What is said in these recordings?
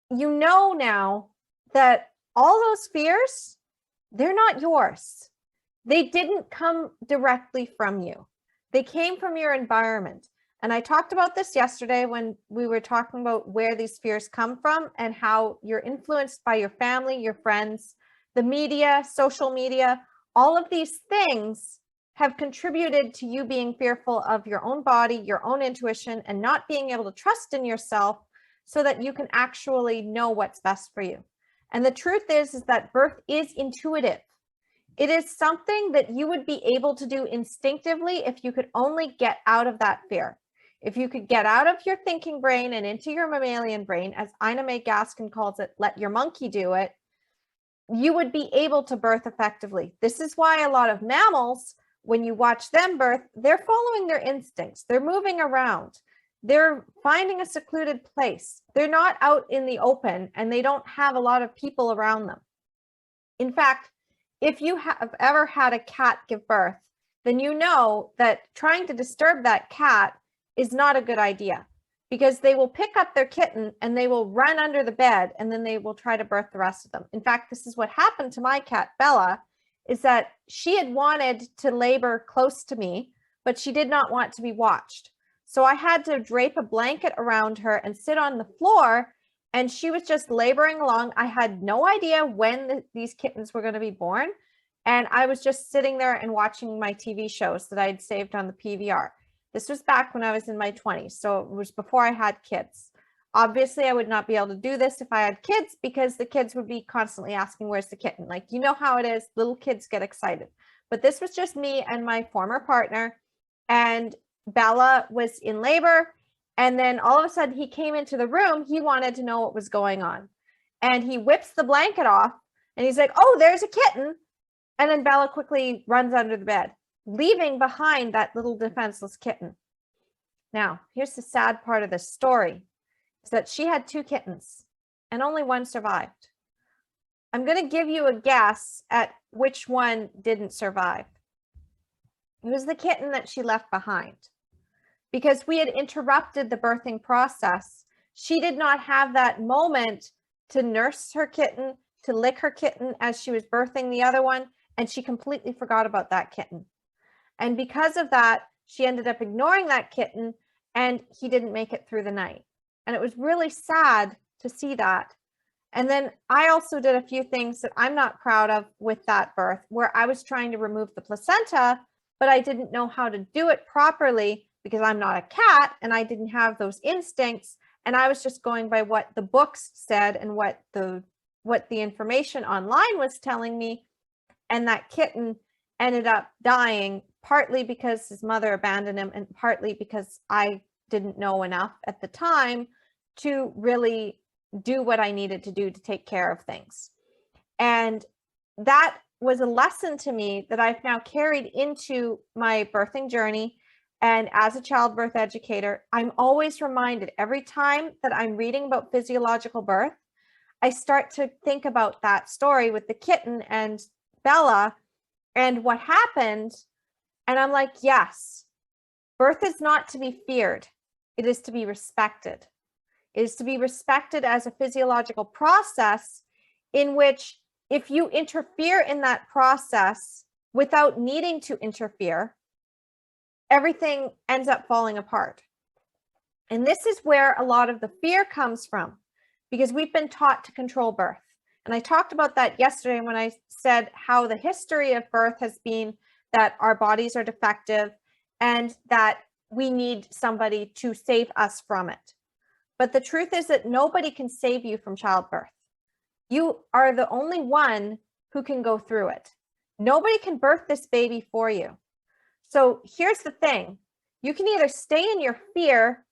you know now that all those fears, they're not yours. They didn't come directly from you. They came from your environment. And I talked about this yesterday when we were talking about where these fears come from and how you're influenced by your family, your friends, the media, social media. All of these things have contributed to you being fearful of your own body, your own intuition, and not being able to trust in yourself so that you can actually know what's best for you. And the truth is that birth is intuitive. It is something that you would be able to do instinctively if you could only get out of that fear. If you could get out of your thinking brain and into your mammalian brain, as Ina May Gaskin calls it, let your monkey do it, you would be able to birth effectively. This is why a lot of mammals, when you watch them birth, they're following their instincts. They're moving around. They're finding a secluded place. They're not out in the open and they don't have a lot of people around them. In fact, if you have ever had a cat give birth, then you know that trying to disturb that cat is not a good idea, because they will pick up their kitten and they will run under the bed and then they will try to birth the rest of them. In fact, this is what happened to my cat, Bella, is that she had wanted to labor close to me, but she did not want to be watched. So I had to drape a blanket around her and sit on the floor, and she was just laboring along. I had no idea when these kittens were going to be born. And I was just sitting there and watching my TV shows that I'd saved on the PVR. This was back when I was in my 20s, so it was before I had kids. Obviously, I would not be able to do this if I had kids, because the kids would be constantly asking, where's the kitten? Like, you know how it is, little kids get excited. But this was just me and my former partner, and Bella was in labor, and then all of a sudden he came into the room. He wanted to know what was going on, and he whips the blanket off, and he's like, oh, there's a kitten. And then Bella quickly runs under the bed, leaving behind that little defenseless kitten. Now, here's the sad part of this story, is that she had 2 kittens and only one survived. I'm going to give you a guess at which one didn't survive. It was the kitten that she left behind, because we had interrupted the birthing process. She did not have that moment to nurse her kitten, to lick her kitten as she was birthing the other one, and she completely forgot about that kitten. And because of that, she ended up ignoring that kitten, and he didn't make it through the night. And it was really sad to see that. And then I also did a few things that I'm not proud of with that birth, where I was trying to remove the placenta, but I didn't know how to do it properly because I'm not a cat and I didn't have those instincts. And I was just going by what the books said and what the information online was telling me. And that kitten ended up dying, partly because his mother abandoned him and partly because I didn't know enough at the time to really do what I needed to do to take care of things. And that was a lesson to me that I've now carried into my birthing journey. And as a childbirth educator, I'm always reminded every time that I'm reading about physiological birth, I start to think about that story with the kitten and Bella and what happened. And I'm like, yes, birth is not to be feared. It is to be respected. It is to be respected as a physiological process in which, if you interfere in that process without needing to interfere, everything ends up falling apart. And this is where a lot of the fear comes from, because we've been taught to control birth. And I talked about that yesterday when I said how the history of birth has been that our bodies are defective and that we need somebody to save us from it. But the truth is that nobody can save you from childbirth. You are the only one who can go through it. Nobody can birth this baby for you. So here's the thing. You can either stay in your fear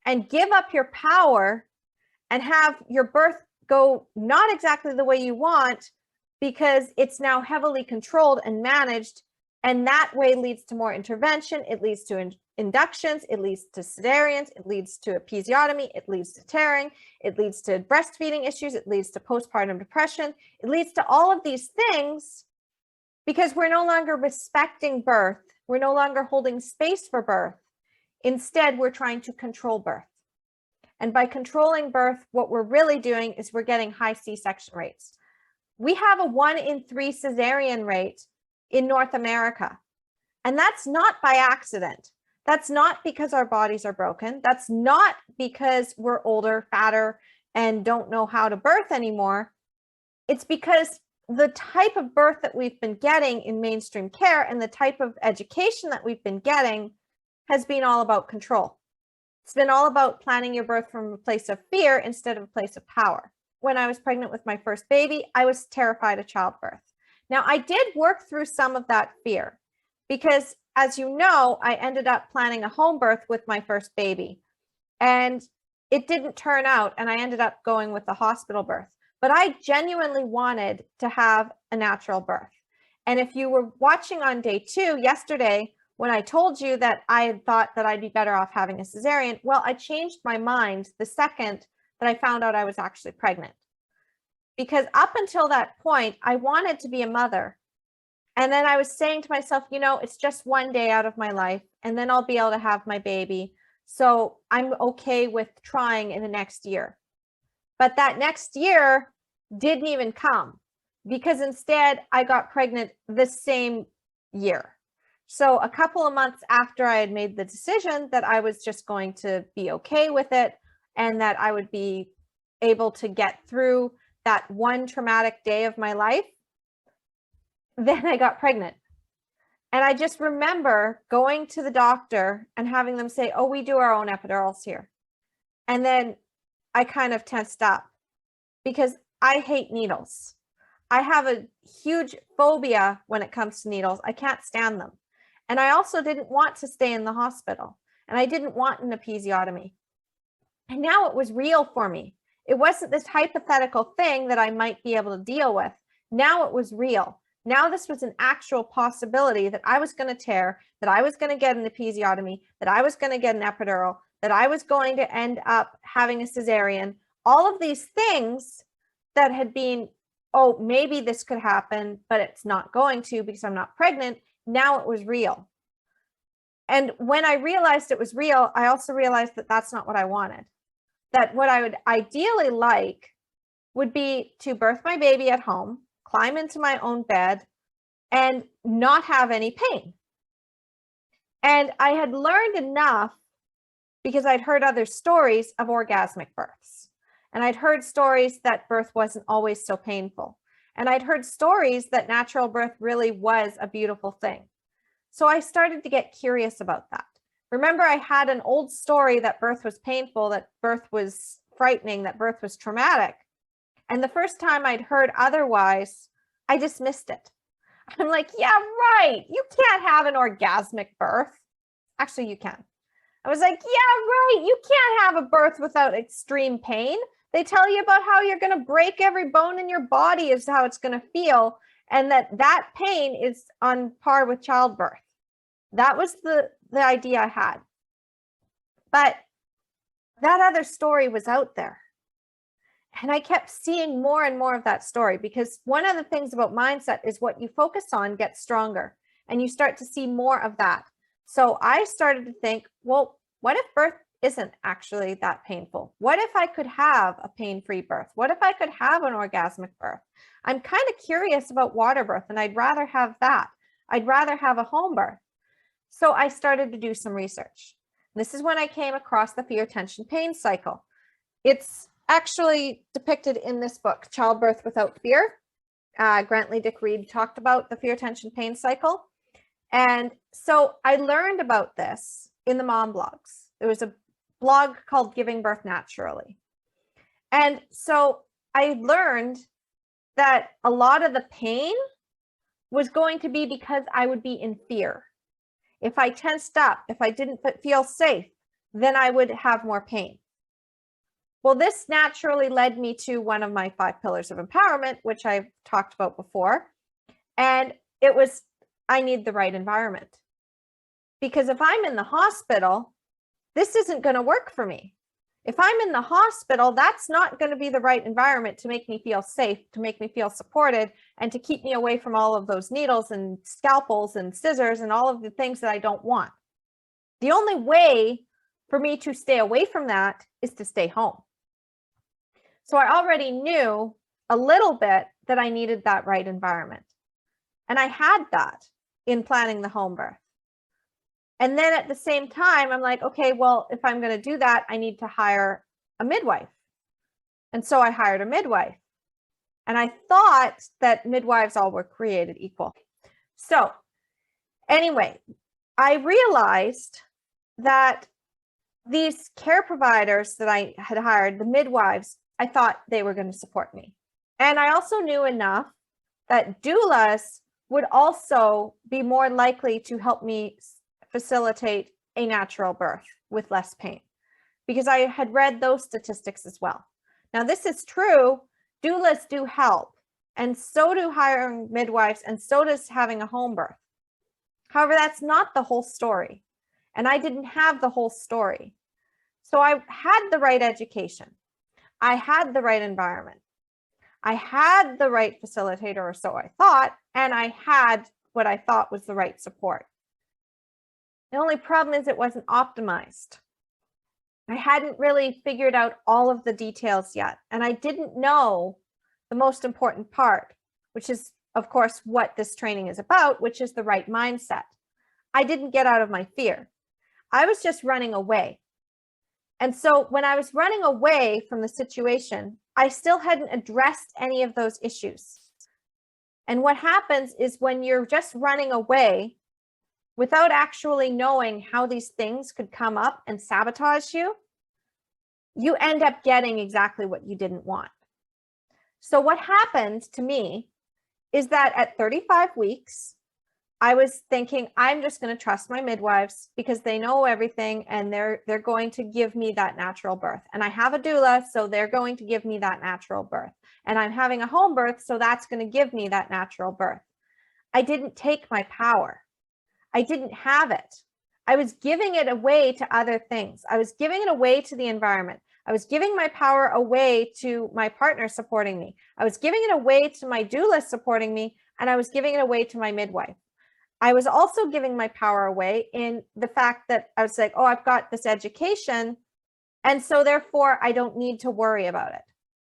and give up your power and have your birth go not exactly the way you want, because it's now heavily controlled and managed, and that way leads to more intervention. It leads to inductions, it leads to cesareans, it leads to episiotomy, it leads to tearing, it leads to breastfeeding issues, it leads to postpartum depression, it leads to all of these things because we're no longer respecting birth. We're no longer holding space for birth. Instead, we're trying to control birth. And by controlling birth, what we're really doing is we're getting high C-section rates. We have a 1 in 3 cesarean rate in North America. And that's not by accident. That's not because our bodies are broken. That's not because we're older, fatter, and don't know how to birth anymore. It's because the type of birth that we've been getting in mainstream care and the type of education that we've been getting has been all about control. It's been all about planning your birth from a place of fear instead of a place of power. When I was pregnant with my first baby, I was terrified of childbirth. Now, I did work through some of that fear because, as you know, I ended up planning a home birth with my first baby, and it didn't turn out, and I ended up going with the hospital birth. But I genuinely wanted to have a natural birth. And if you were watching on day 2 yesterday, when I told you that I had thought that I'd be better off having a cesarean, well, I changed my mind the second that I found out I was actually pregnant. Because up until that point, I wanted to be a mother. And then I was saying to myself, you know, it's just one day out of my life, and then I'll be able to have my baby. So I'm okay with trying in the next year. But that next year didn't even come, because instead I got pregnant the same year. So a couple of months after I had made the decision that I was just going to be okay with it and that I would be able to get through that one traumatic day of my life, then I got pregnant. And I just remember going to the doctor and having them say, oh, we do our own epidurals here. And then I kind of tensed up because I hate needles. I have a huge phobia when it comes to needles. I can't stand them. And I also didn't want to stay in the hospital, and I didn't want an episiotomy. And now it was real for me. It wasn't this hypothetical thing that I might be able to deal with. Now it was real. Now this was an actual possibility that I was going to tear, that I was going to get an episiotomy, that I was going to get an epidural, that I was going to end up having a cesarean. All of these things that had been, oh, maybe this could happen, but it's not going to because I'm not pregnant. Now it was real. And when I realized it was real, I also realized that that's not what I wanted. That what I would ideally like would be to birth my baby at home, climb into my own bed, and not have any pain. And I had learned enough because I'd heard other stories of orgasmic births. And I'd heard stories that birth wasn't always so painful. And I'd heard stories that natural birth really was a beautiful thing. So I started to get curious about that. Remember, I had an old story that birth was painful, that birth was frightening, that birth was traumatic. And the first time I'd heard otherwise, I dismissed it. I'm like, yeah, right. You can't have an orgasmic birth. Actually, you can. I was like, yeah, right. You can't have a birth without extreme pain. They tell you about how you're going to break every bone in your body is how it's going to feel. And that pain is on par with childbirth. That was the idea I had. But that other story was out there. And I kept seeing more and more of that story, because one of the things about mindset is what you focus on gets stronger, and you start to see more of that. So I started to think, well, what if birth isn't actually that painful? What if I could have a pain-free birth? What if I could have an orgasmic birth? I'm kind of curious about water birth, and I'd rather have that. I'd rather have a home birth. So I started to do some research. This is when I came across the fear, tension, pain cycle. It's actually depicted in this book, Childbirth Without Fear. Grantley Dick Reed talked about the fear, tension, pain cycle. And so I learned about this in the mom blogs. There was a blog called Giving Birth Naturally. And so I learned that a lot of the pain was going to be because I would be in fear. If I tensed up, if I didn't feel safe, then I would have more pain. Well, this naturally led me to one of my 5 pillars of empowerment, which I've talked about before. And it was, I need the right environment. Because if I'm in the hospital, this isn't going to work for me. If I'm in the hospital, that's not going to be the right environment to make me feel safe, to make me feel supported, and to keep me away from all of those needles and scalpels and scissors and all of the things that I don't want. The only way for me to stay away from that is to stay home. So I already knew a little bit that I needed that right environment. And I had that in planning the home birth. And then at the same time, I'm like, okay, well, if I'm going to do that, I need to hire a midwife. And so I hired a midwife. And I thought that midwives all were created equal. So anyway, I realized that these care providers that I had hired, the midwives, I thought they were going to support me. And I also knew enough that doulas would also be more likely to help me facilitate a natural birth with less pain, because I had read those statistics as well. Now, this is true. Doulas do help, and so do hiring midwives, and so does having a home birth. However, that's not the whole story, and I didn't have the whole story. So I had the right education. I had the right environment. I had the right facilitator, or so I thought, and I had what I thought was the right support. The only problem is it wasn't optimized. I hadn't really figured out all of the details yet, and I didn't know the most important part, which is, of course, what this training is about, which is the right mindset. I didn't get out of my fear. I was just running away. And so when I was running away from the situation, I still hadn't addressed any of those issues. And what happens is when you're just running away without actually knowing how these things could come up and sabotage you, you end up getting exactly what you didn't want. So what happened to me is that at 35 weeks, I was thinking, I'm just going to trust my midwives because they know everything and they're going to give me that natural birth. And I have a doula, so they're going to give me that natural birth. And I'm having a home birth, so that's going to give me that natural birth. I didn't take my power. I didn't have it. I was giving it away to other things. I was giving it away to the environment. I was giving my power away to my partner supporting me. I was giving it away to my doula supporting me, and I was giving it away to my midwife. I was also giving my power away in the fact that I was like, oh, I've got this education, and so therefore I don't need to worry about it.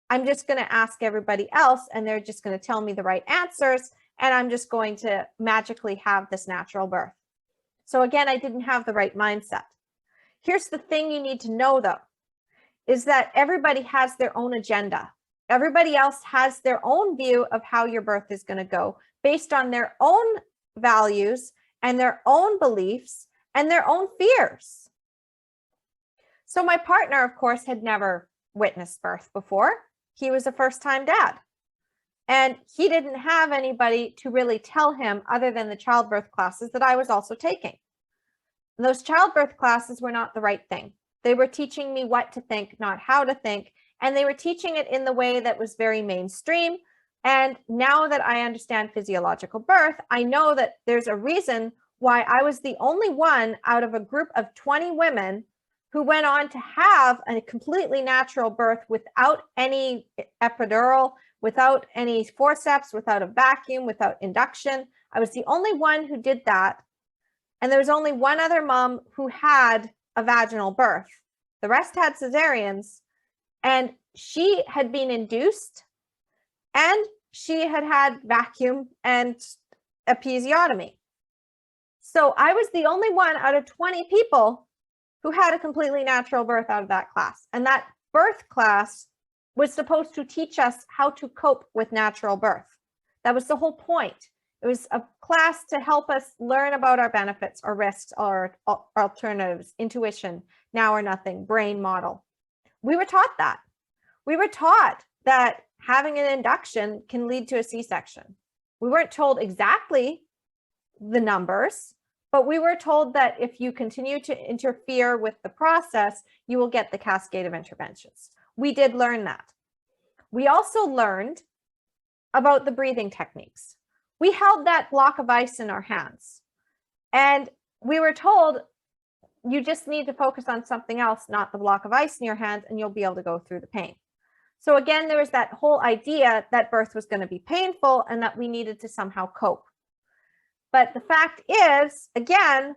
I'm just going to ask everybody else, and they're just going to tell me the right answers, and I'm just going to magically have this natural birth. So again, I didn't have the right mindset. Here's the thing you need to know, though, is that everybody has their own agenda. Everybody else has their own view of how your birth is going to go based on their own values and their own beliefs and their own fears. So my partner, of course, had never witnessed birth before. He was a first-time dad. And he didn't have anybody to really tell him other than the childbirth classes that I was also taking. And those childbirth classes were not the right thing. They were teaching me what to think, not how to think. And they were teaching it in the way that was very mainstream. And now that I understand physiological birth, I know that there's a reason why I was the only one out of a group of 20 women who went on to have a completely natural birth without any epidural, without any forceps, without a vacuum, without induction. I was the only one who did that. And there was only one other mom who had a vaginal birth. The rest had cesareans, and she had been induced, and she had had vacuum and episiotomy. So I was the only one out of 20 people who had a completely natural birth out of that class. And that birth class was supposed to teach us how to cope with natural birth. That was the whole point. It was a class to help us learn about our benefits or risks or alternatives, intuition, now or nothing, brain model. We were taught that. We were taught that having an induction can lead to a C-section. We weren't told exactly the numbers, but we were told that if you continue to interfere with the process, you will get the cascade of interventions. We did learn that. We also learned about the breathing techniques. We held that block of ice in our hands, and we were told you just need to focus on something else, not the block of ice in your hands, and you'll be able to go through the pain. So again, there was that whole idea that birth was going to be painful and that we needed to somehow cope. But the fact is, again,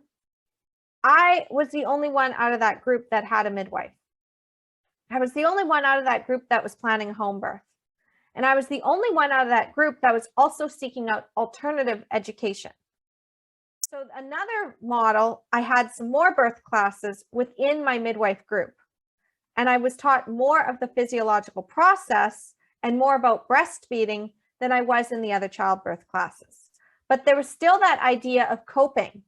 I was the only one out of that group that had a midwife. I was the only one out of that group that was planning a home birth. And I was the only one out of that group that was also seeking out alternative education. So another model, I had some more birth classes within my midwife group. And I was taught more of the physiological process and more about breastfeeding than I was in the other childbirth classes. But there was still that idea of coping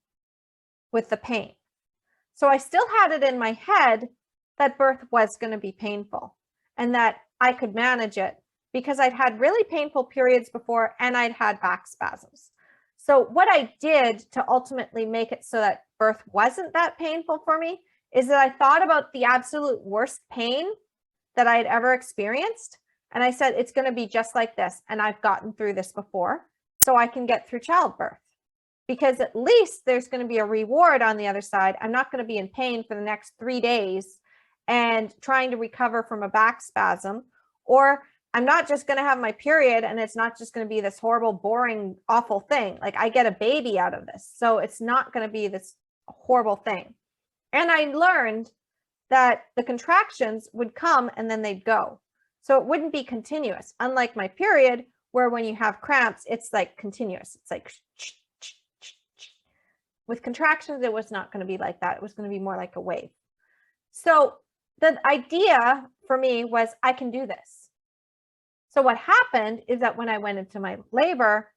with the pain. So I still had it in my head that birth was going to be painful and that I could manage it because I'd had really painful periods before and I'd had back spasms. So what I did to ultimately make it so that birth wasn't that painful for me is that I thought about the absolute worst pain that I had ever experienced. And I said, it's going to be just like this. And I've gotten through this before, so I can get through childbirth. Because at least there's going to be a reward on the other side. I'm not going to be in pain for the next 3 days and trying to recover from a back spasm, or I'm not just going to have my period and it's not just going to be this horrible, boring, awful thing. Like I get a baby out of this. So it's not going to be this horrible thing. And I learned that the contractions would come and then they'd go. So it wouldn't be continuous, unlike my period, where when you have cramps, it's like continuous. It's like, with contractions, it was not going to be like that. It was going to be more like a wave. So the idea for me was I can do this. So what happened is that when I went into my labor,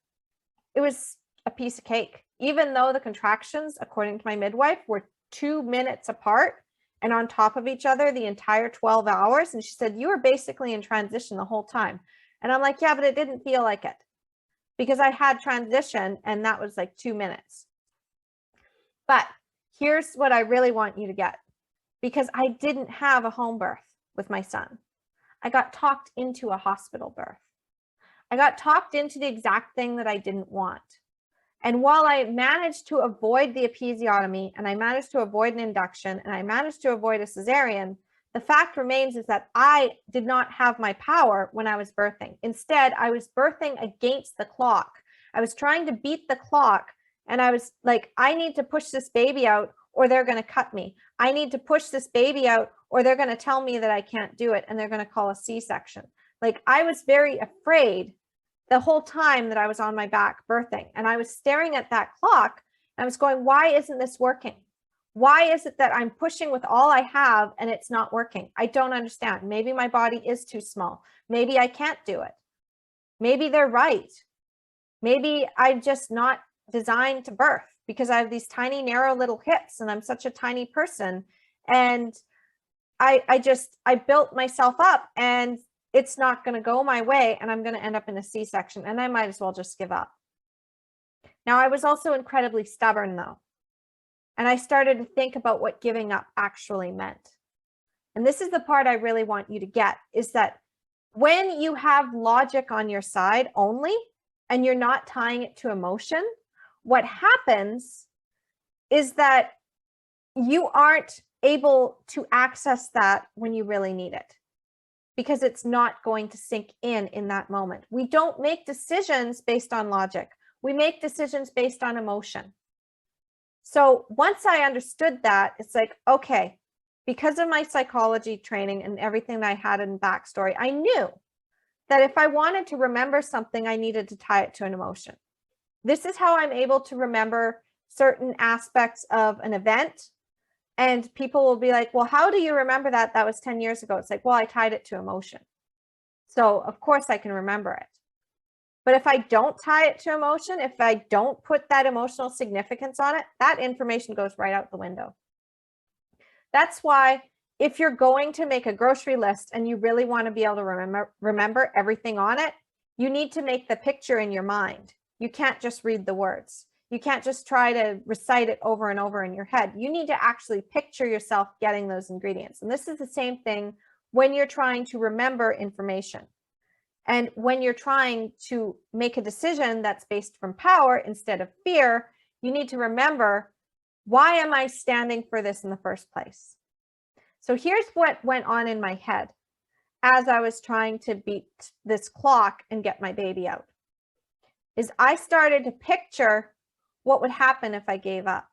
it was a piece of cake. Even though the contractions, according to my midwife, were 2 minutes apart and on top of each other the entire 12 hours. And she said, you were basically in transition the whole time. And I'm like, yeah, but it didn't feel like it because I had transition and that was like 2 minutes. But here's what I really want you to get, because I didn't have a home birth with my son. I got talked into a hospital birth. I got talked into the exact thing that I didn't want. And while I managed to avoid the episiotomy and I managed to avoid an induction and I managed to avoid a cesarean, the fact remains is that I did not have my power when I was birthing. Instead, I was birthing against the clock. I was trying to beat the clock and I was like, I need to push this baby out or they're going to cut me. I need to push this baby out or they're going to tell me that I can't do it and they're going to call a C-section. Like I was very afraid the whole time that I was on my back birthing. And I was staring at that clock and I was going, why isn't this working? Why is it that I'm pushing with all I have and it's not working? I don't understand. Maybe my body is too small. Maybe I can't do it. Maybe they're right. Maybe I'm just not designed to birth because I have these tiny, narrow little hips and I'm such a tiny person. And I built myself up and it's not going to go my way and I'm going to end up in a C-section and I might as well just give up. Now, I was also incredibly stubborn though. And I started to think about what giving up actually meant. And this is the part I really want you to get, is that when you have logic on your side only and you're not tying it to emotion, what happens is that you aren't able to access that when you really need it, because it's not going to sink in that moment. We don't make decisions based on logic. We make decisions based on emotion. So once I understood that, it's like, okay, because of my psychology training and everything that I had in backstory, I knew that if I wanted to remember something, I needed to tie it to an emotion. This is how I'm able to remember certain aspects of an event. And people will be like, well, how do you remember that? That was 10 years ago. It's like, well, I tied it to emotion. So of course I can remember it. But if I don't tie it to emotion, if I don't put that emotional significance on it, that information goes right out the window. That's why if you're going to make a grocery list and you really want to be able to remember everything on it, you need to make the picture in your mind. You can't just read the words. You can't just try to recite it over and over in your head. You need to actually picture yourself getting those ingredients. And this is the same thing when you're trying to remember information. And when you're trying to make a decision that's based from power instead of fear, you need to remember, why am I standing for this in the first place? So here's what went on in my head as I was trying to beat this clock and get my baby out, is I started to picture what would happen if I gave up.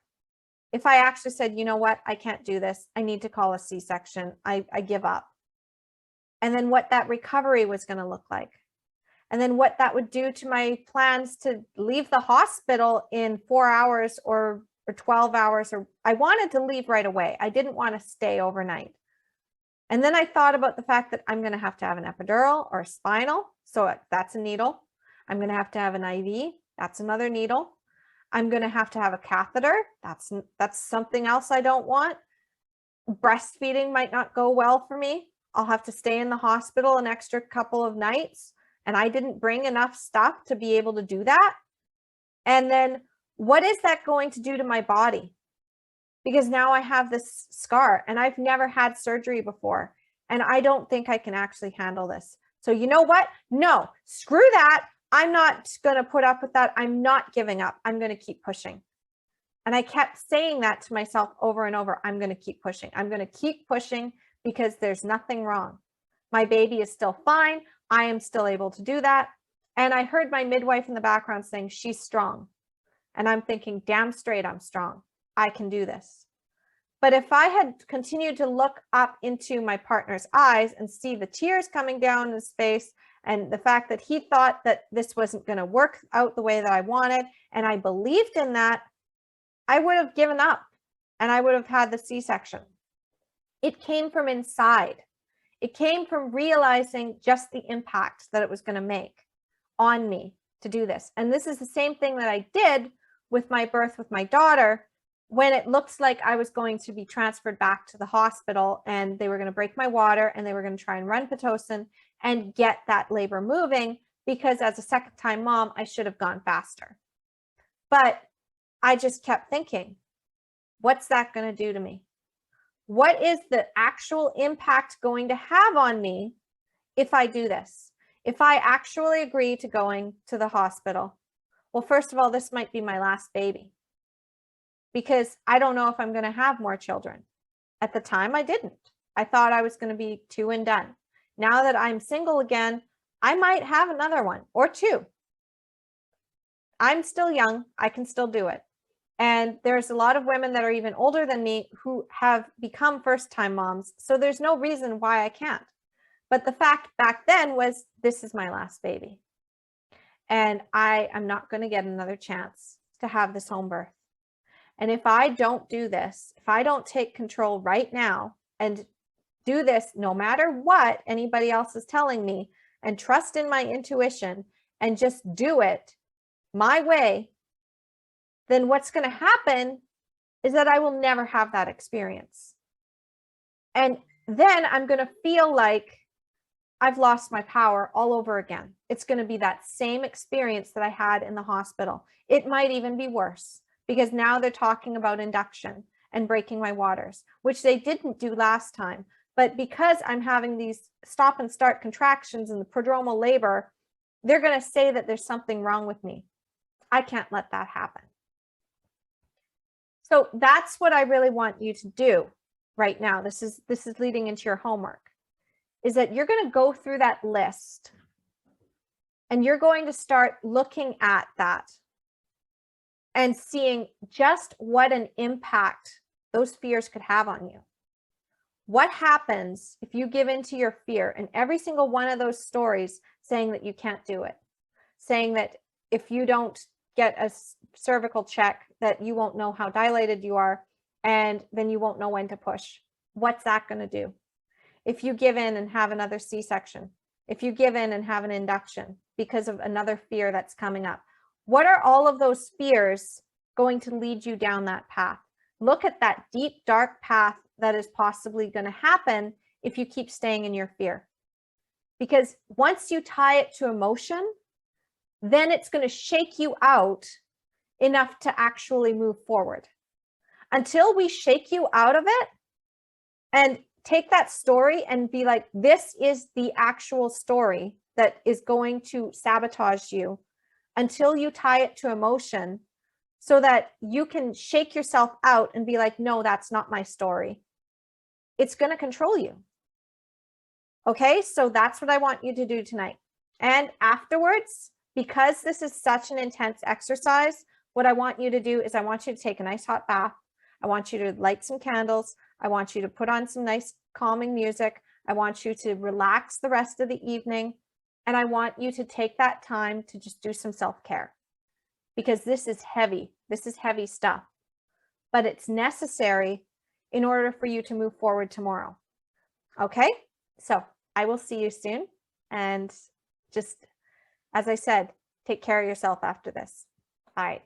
if I actually said, you know what, I can't do this, I need to call a C-section, I give up. And then what that recovery was going to look like. And then what that would do to my plans to leave the hospital in 4 hours or 12 hours, or I wanted to leave right away. I didn't want to stay overnight. And then I thought about the fact that I'm going to have an epidural or a spinal. So that's a needle. I'm going to have an IV. That's another needle. I'm going to have a catheter. That's something else I don't want. Breastfeeding might not go well for me. I'll have to stay in the hospital an extra couple of nights. And I didn't bring enough stuff to be able to do that. And then what is that going to do to my body? Because now I have this scar and I've never had surgery before. And I don't think I can actually handle this. So you know what? No, screw that. I'm not going to put up with that. I'm not giving up. I'm going to keep pushing. And I kept saying that to myself over and over. I'm going to keep pushing. I'm going to keep pushing because there's nothing wrong. My baby is still fine. I am still able to do that. And I heard my midwife in the background saying, she's strong. And I'm thinking, damn straight, I'm strong. I can do this. But if I had continued to look up into my partner's eyes and see the tears coming down his face and the fact that he thought that this wasn't going to work out the way that I wanted, and I believed in that, I would have given up and I would have had the C-section. It came from inside. It came from realizing just the impact that it was going to make on me to do this. And this is the same thing that I did with my birth with my daughter, when it looked like I was going to be transferred back to the hospital and they were going to break my water and they were going to try and run Pitocin and get that labor moving, because as a second-time mom, I should have gone faster. But I just kept thinking, what's that going to do to me? What is the actual impact going to have on me if I do this? If I actually agree to going to the hospital? Well, first of all, this might be my last baby, because I don't know if I'm going to have more children. At the time, I didn't. I thought I was going to be 2 and done. Now that I'm single again, I might have another one or 2. I'm still young. I can still do it. And there's a lot of women that are even older than me who have become first-time moms. So there's no reason why I can't. But the fact back then was, this is my last baby. And I am not going to get another chance to have this home birth. And if I don't do this, if I don't take control right now and do this no matter what anybody else is telling me, and trust in my intuition and just do it my way, then what's going to happen is that I will never have that experience. And then I'm going to feel like I've lost my power all over again. It's going to be that same experience that I had in the hospital. It might even be worse, because now they're talking about induction and breaking my waters, which they didn't do last time. But because I'm having these stop and start contractions in the prodromal labor, they're going to say that there's something wrong with me. I can't let that happen. So that's what I really want you to do right now. This is leading into your homework, is that you're going to go through that list and you're going to start looking at that and seeing just what an impact those fears could have on you. What happens if you give in to your fear? And every single one of those stories saying that you can't do it, saying that if you don't get a cervical check, that you won't know how dilated you are, and then you won't know when to push. What's that going to do? If you give in and have another C-section, if you give in and have an induction because of another fear that's coming up, what are all of those fears going to lead you down that path? Look at that deep, dark path that is possibly going to happen if you keep staying in your fear. Because once you tie it to emotion, then it's going to shake you out enough to actually move forward. Until we shake you out of it and take that story and be like, this is the actual story that is going to sabotage you, until you tie it to emotion so that you can shake yourself out and be like, no, that's not my story. It's going to control you. Okay, so that's what I want you to do tonight. And afterwards, because this is such an intense exercise, what I want you to do is I want you to take a nice hot bath. I want you to light some candles. I want you to put on some nice calming music. I want you to relax the rest of the evening. And I want you to take that time to just do some self-care, because this is heavy. This is heavy stuff, but it's necessary in order for you to move forward tomorrow. Okay? So I will see you soon. And just, as I said, take care of yourself after this. All right.